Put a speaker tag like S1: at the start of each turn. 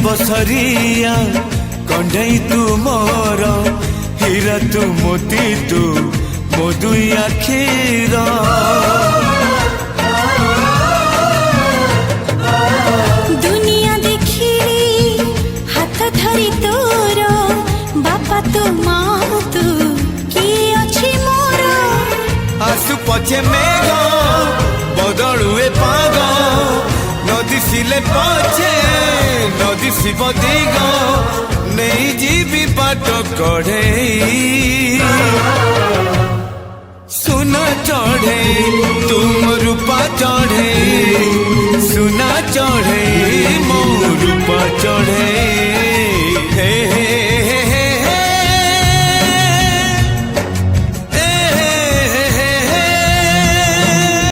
S1: बसरिया कंढई तू मोर हीरा तू मोती तू मो दुई आखिर
S2: दुनिया देखी हाथ धरी तोर बापा तू माँ तू किए अच्छी मोर
S1: आसु पछे मेघ बदलुए पाग नदी सिले पछे नदी शिव दिग नहीं जीवी बाट कढ़े सुन चढ़े तुम रूपा चढ़े